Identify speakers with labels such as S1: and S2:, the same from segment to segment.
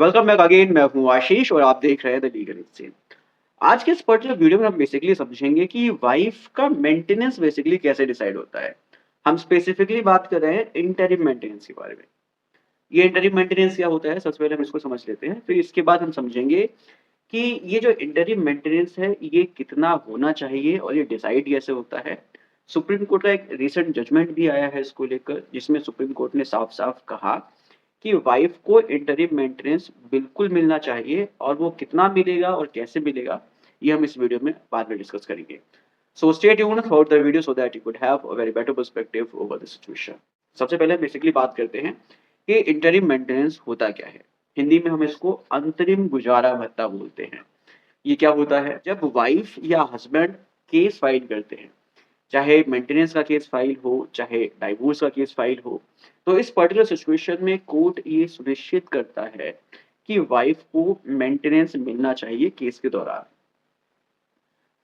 S1: Welcome back again. मैं हूँ आशीष और आप देख रहे हैं द लीगल एक्सचेंज। आज के इस पर्टिकुलर वीडियो में हम बेसिकली समझेंगे कि वाइफ का मेंटेनेंस बेसिकली कैसे डिसाइड होता है। हम स्पेसिफिकली बात कर रहे हैं इंटरिम मेंटेनेंस के बारे में। ये इंटरिम मेंटेनेंस क्या होता है, सबसे पहले हम इसको समझ लेते हैं, फिर इसके बाद हम समझेंगे कि ये जो इंटरिम मेंटेनेंस है ये कितना होना चाहिए और ये डिसाइड कैसे होता है। सुप्रीम कोर्ट का एक रिसेंट जजमेंट भी आया है इसको लेकर, जिसमें सुप्रीम कोर्ट ने साफ-साफ कहा कि वाइफ को इंटरिम मेंटेनेंस बिल्कुल मिलना चाहिए और वो कितना मिलेगा और कैसे मिलेगा, ये हम इस वीडियो में बाद में डिस्कस करेंगे। So stay tuned through out the video so that you could have a very better perspective over the situation. सबसे पहले बेसिकली बात करते हैं कि इंटरिम मेंटेनेंस होता क्या है। हिंदी में हम इसको अंतरिम गुजारा भत्ता बोलते हैं। ये क्या होता है? जब वाइफ या हस्बैंड केस फाइल करते हैं, चाहे मेंटेनेंस का केस फाइल हो, चाहे डाइवोर्स का केस फाइल हो, तो इस पर्टिकुलर सिचुएशन में कोर्ट ये सुनिश्चित करता है कि वाइफ को मेंटेनेंस मिलना चाहिए केस के दौरान।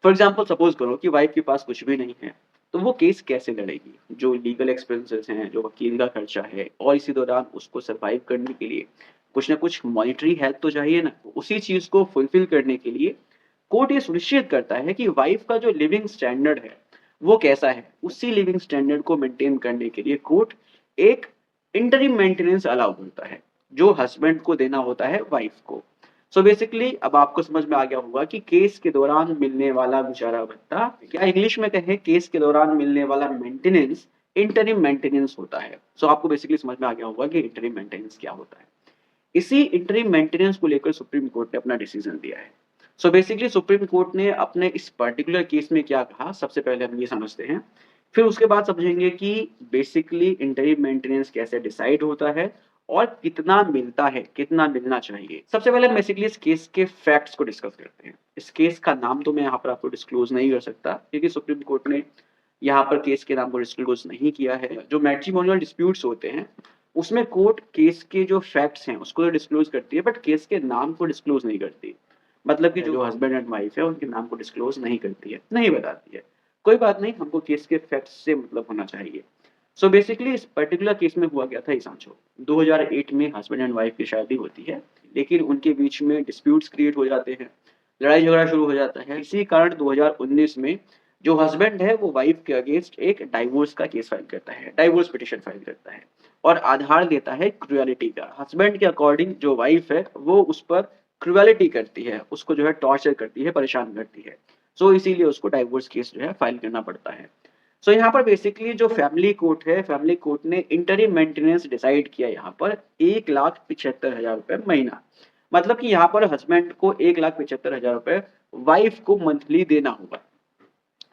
S1: फॉर एग्जांपल सपोज करो कि वाइफ के पास कुछ भी नहीं है, तो वो केस कैसे लड़ेगी? जो लीगल एक्सपेंसेस हैं, जो वकील का खर्चा है और इसी दौरान उसको सर्वाइव करने के लिए कुछ ना कुछ मॉनेटरी हेल्प तो चाहिए ना। उसी चीज़ को फुलफिल करने के लिए कोर्ट ये सुनिश्चित करता है कि वाइफ का जो लिविंग स्टैंडर्ड है, वो कैसा है? उसी लिविंग स्टैंडर्ड को मेंटेन करने के लिए कोर्ट एक इंटरिम मेंटेनेंस अलाउ करता है, जो हस्बैंड को देना होता है वाइफ को। सो बेसिकली अब आपको समझ में आ गया होगा कि केस के दौरान मिलने वाला गुजारा भत्ता, या इंग्लिश में कहें केस के दौरान मिलने वाला मेंटेनेंस, इंटरिम मेंटेनेंस होता है। सो आपको बेसिकली समझ में आ गया होगा कि इंटरिम मेंटेनेंस क्या होता है। इसी इंटरिम मेंटेनेंस को लेकर सुप्रीम कोर्ट ने अपना डिसीजन दिया है। सो बेसिकली सुप्रीम कोर्ट ने अपने इस पर्टिकुलर केस में क्या कहा, सबसे पहले हम ये समझते हैं। फिर उसके बाद समझेंगे कि बेसिकली इंटरिम मेंटेनेंस कैसे डिसाइड होता है और कितना मिलता है, कितना मिलना चाहिए। सबसे पहले हम बेसिकली इस केस के फैक्ट्स को डिस्कस करते हैं। इस केस का नाम तो मैं यहाँ पर आपको डिस्क्लोज नहीं कर सकता, क्योंकि सुप्रीम कोर्ट ने यहाँ पर केस के नाम को डिस्क्लोज नहीं किया है। जो मैट्रिमोनियल डिस्प्यूट्स होते हैं, उसमें कोर्ट केस के जो फैक्ट्स हैं उसको तो डिस्क्लोज करती है, बट केस के नाम को डिस्क्लोज नहीं करती। मतलब कि जो हस्बैंड एंड वाइफ है उनके नाम को डिस्क्लोज नहीं करती है, नहीं बताती है। कोई बात नहीं, हमको केस के फैक्ट्स से मतलब होना चाहिए। सो बेसिकली इस पर्टिकुलर केस में हुआ क्या था, ये समझो। 2008 में हस्बैंड एंड वाइफ की शादी होती है, लेकिन उनके बीच में डिस्प्यूट्स क्रिएट हो जाते हैं, लड़ाई झगड़ा शुरू हो जाता है। इसी कारण 2019 में जो हस्बैंड है वो वाइफ के अगेंस्ट एक डाइवोर्स का केस फाइल करता है, डाइवोर्स पिटिशन फाइल करता है और आधार देता है क्रुएलिटी का। हस्बैंड के अकॉर्डिंग जो वाइफ है वो उस पर क्रुएलिटी करती है, उसको जो है टॉर्चर करती है, परेशान करती है। सो इसीलिए उसको डाइवोर्स केस जो है फाइल करना पड़ता है। सो यहाँ पर बेसिकली जो फैमिली कोर्ट है, फैमिली कोर्ट ने इंटरिम मेंटेनेंस डिसाइड किया यहाँ पर 1,75,000 रुपए महीना। मतलब कि यहाँ पर हस्बैंड को 1,75,000 रुपए वाइफ को मंथली देना होगा।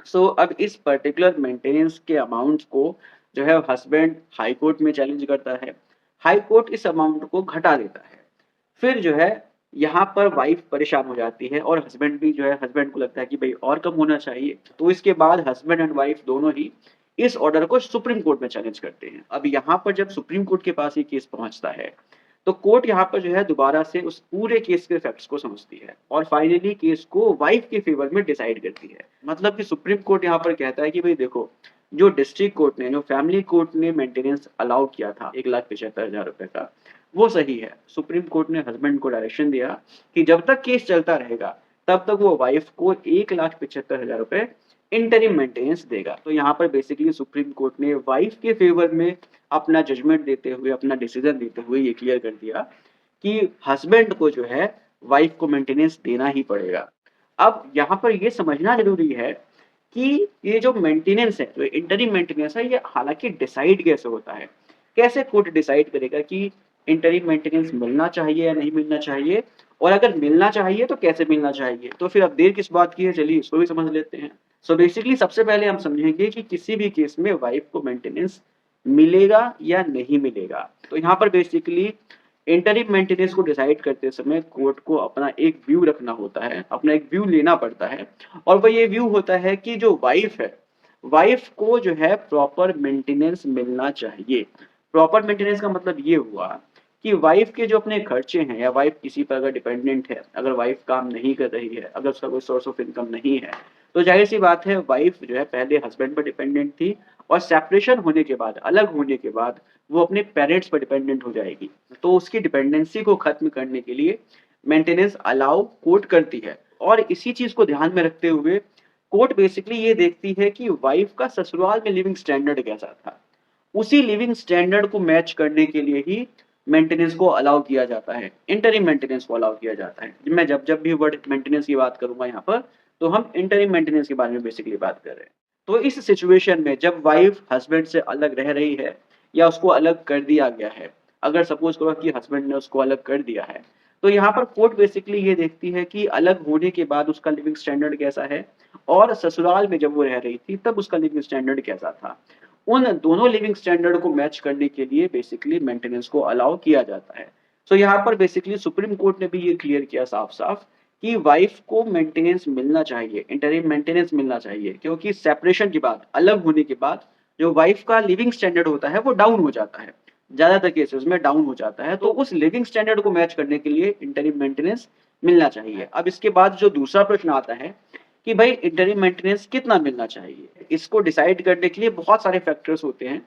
S1: सो अब इस पर्टिकुलर मेंटेनेंस के अमाउंट को जो है हस्बैंड हाई कोर्ट में चैलेंज करता है। हाई कोर्ट इस अमाउंट को घटा देता है। फिर जो है यहाँ पर वाइफ परेशान हो जाती है और हस्बैंड भी जो है, हस्बैंड को लगता है कि भाई और कम होना चाहिए। तो इसके बाद हस्बैंड एंड वाइफ दोनों ही इस ऑर्डर को सुप्रीम कोर्ट में चैलेंज करते हैं। अब यहाँ पर जब सुप्रीम कोर्ट के पास ये केस पहुंचता है, तो कोर्ट यहाँ पर जो है दोबारा से उस पूरे केस के फैक्ट्स को समझती है और फाइनली केस को वाइफ के फेवर में डिसाइड करती है। मतलब कि सुप्रीम कोर्ट यहाँ पर कहता है कि भाई देखो, जो डिस्ट्रिक्ट कोर्ट ने, जो फैमिली कोर्ट ने मेंटेनेंस अलाउ किया था 1,75,000 रुपए का, वो सही है। सुप्रीम कोर्ट ने हस्बैंड को डायरेक्शन दिया कि जब तक केस चलता रहेगा तब तक वो वाइफ को 1,75,000 रुपए इंटरिम मेंटेनेंस देगा। तो यहाँ पर बेसिकली सुप्रीम कोर्ट ने वाइफ के फेवर में अपना जजमेंट देते हुए, अपना डिसीजन देते हुए ये क्लियर कर दिया कि हस्बैंड को जो है वाइफ को मेंटेनेंस देना ही पड़ेगा। अब यहाँ पर ये समझना ज़रूरी है कि ये जो मेंटेनेंस है, जो इंटरिम मेंटेनेंस है, ये हालाँकि डिसाइड कैसे होता है? कैसे कोर्ट डिसाइड करेगा कि इंटरिम मेंटेनेंस मिलना चाहिए या नहीं मिलना चाहिए? और अगर मिलना चाहिए तो कैसे मिलना चाहिए? तो फिर अब देर किस बात की है, चलिए इसको भी समझ लेते हैं। सो बेसिकली सबसे पहले हम समझेंगे कि किसी भी केस में वाइफ को मेंटेनेंस मिलेगा या नहीं मिलेगा। तो यहाँ पर बेसिकली इंटरिम मेंटेनेंस को डिसाइड करते समय कोर्ट को अपना एक व्यू रखना होता है, अपना एक व्यू लेना पड़ता है और वो ये व्यू होता है कि जो वाइफ है, वाइफ को जो है प्रॉपर मेंटेनेंस मिलना चाहिए। प्रॉपर मेंटेनेंस का मतलब ये हुआ कि वाइफ के जो अपने खर्चे हैं, या वाइफ किसी पर अगर डिपेंडेंट है, अगर वाइफ काम नहीं कर रही है, अगर उसका कोई सोर्स ऑफ इनकम नहीं है, तो ज़ाहिर-सी बात है वाइफ़ जो है पहले हस्बैंड पर डिपेंडेंट थी और सेपरेशन होने के बाद, अलग होने के बाद वो अपने पेरेंट्स पर डिपेंडेंट हो जाएगी। तो उसकी डिपेंडेंसी को ख़त्म करने के लिए मेंटेनेंस अलाउ कोर्ट करती है और इसी चीज़ को ध्यान में रखते हुए कोर्ट बेसिकली ये देखती है कि वाइफ़ का ससुराल में लिविंग स्टैंडर्ड कैसा था। उसी लिविंग स्टैंडर्ड को मैच करने के लिए ही मेंटेनेंस को अलाउ किया जाता है, इंटरिम मेंटेनेंस को अलाउ किया जाता है। मैं जब-जब भी वर्ड मेंटेनेंस की बात करूँगा यहाँ पर, तो हम इंटरिम मेंटेनेंस के बारे में बेसिकली बात कर रहे हैं। तो इस सिचुएशन में जब वाइफ़ हस्बैंड से अलग रह रही है या उसको अलग कर दिया गया है, अगर सपोज़ करो कि हस्बैंड ने उसको अलग कर दिया है, तो यहाँ पर कोर्ट बेसिकली ये देखती है कि अलग होने के बाद उसका लिविंग स्टैंडर्ड कैसा है और ससुराल में जब वो रह रही थी, तब उसका लिविंग स्टैंडर्ड कैसा था। उन दोनों लिविंग स्टैंडर्ड को मैच करने के लिए बेसिकली मेंटेनेंस को अलाउ किया जाता है। सो यहाँ पर बेसिकली सुप्रीम कोर्ट ने भी ये क्लियर किया साफ-साफ कि वाइफ को मेंटेनेंस मिलना चाहिए, इंटरिम मेंटेनेंस मिलना चाहिए क्योंकि सेपरेशन के बाद, अलग होने के बाद जो वाइफ का लिविंग स्टैंडर्ड होता है वो डाउन हो जाता है। ज़्यादातर केसेस में डाउन हो जाता है, तो उस लिविंग स्टैंडर्ड को मैच करने के लिए इंटरिम मेंटेनेंस मिलना चाहिए। अब इसके बाद जो दूसरा प्रश्न आता है कि भाई इंटरिम मेंटेनेंस कितना मिलना चाहिए? इसको डिसाइड करने के लिए बहुत सारे फैक्टर्स होते हैं,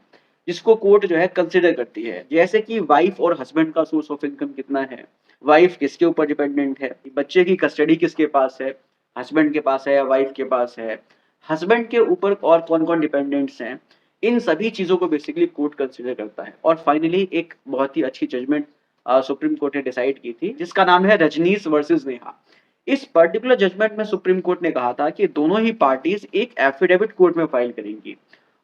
S1: जिसको कोर्ट जो है कंसीडर करती है। जैसे कि वाइफ और हस्बैंड का सोर्स ऑफ इनकम कितना है? वाइफ किसके ऊपर डिपेंडेंट है? बच्चे की कस्टडी किसके पास है? हस्बैंड के पास है या वाइफ के पास है? हस्बैंड के ऊपर और कौन-कौन डिपेंडेंट्स हैं? इन सभी चीज़ों को बेसिकली कोर्ट कंसीडर करता है और फाइनली एक बहुत ही अच्छी जजमेंट सुप्रीम कोर्ट ने डिसाइड की थी, जिसका नाम है रजनीश वर्सेस नेहा। इस पर्टिकुलर जजमेंट में सुप्रीम कोर्ट ने कहा था कि दोनों ही पार्टीज एक एफिडेविट कोर्ट में फाइल करेंगी।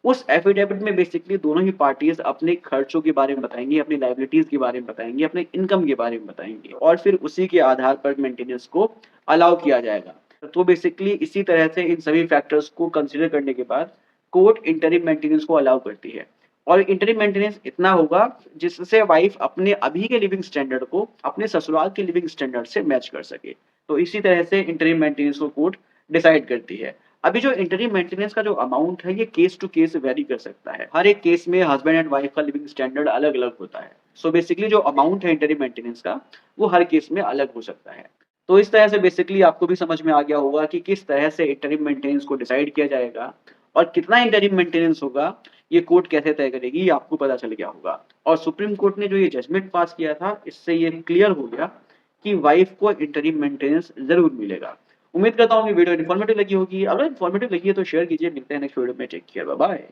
S1: उस एफिडेविट में बेसिकली दोनों ही पार्टीज अपने खर्चों के बारे में बताएँगी, अपनी लायबिलिटीज़ के बारे में बताएँगी, अपने इनकम के बारे में बताएँगी और फिर उसी के आधार पर मेंटेनेंस को अलाउ किया जाएगा। तो बेसिकली इसी तरह से इन सभी फैक्टर्स को कंसीडर करने के बाद कोर्ट इंटरिम मेंटेनेंस को अलाउ करती है और इंटरिम मेंटेनेंस इतना होगा जिससे वाइफ अपने अभी के लिविंग स्टैंडर्ड को अपने ससुराल के लिविंग स्टैंडर्ड से मैच कर सके। तो इसी तरह से इंटरिम मेंटेनेंस को कोर्ट डिसाइड करती है। अभी जो इंटरिम मेंटेनेंस का जो अमाउंट है ये केस टू केस वेरी कर सकता है। हर एक केस में हस्बैंड एंड वाइफ का लिविंग स्टैंडर्ड अलग-अलग होता है। सो बेसिकली जो अमाउंट है इंटरिम मेंटेनेंस का वो हर केस में अलग हो सकता है। तो इस तरह से बेसिकली आपको भी समझ में आ गया होगा कि किस तरह से इंटरिम मेंटेनेंस को डिसाइड किया जाएगा और कितना इंटरिम मेंटेनेंस होगा, ये कोर्ट कैसे तय करेगी, ये आपको पता चल गया होगा। और सुप्रीम कोर्ट ने जो ये जजमेंट पास किया था, इससे ये क्लियर हो गया कि वाइफ को इंटरिम मेंटेनेंस ज़रूर मिलेगा। उम्मीद करता हूँ कि वीडियो इन्फॉर्मेटिव लगी होगी। अगर इन्फॉर्मेटिव लगी है तो शेयर कीजिए। मिलते हैं नेक्स्ट वीडियो में। Take care, bye bye.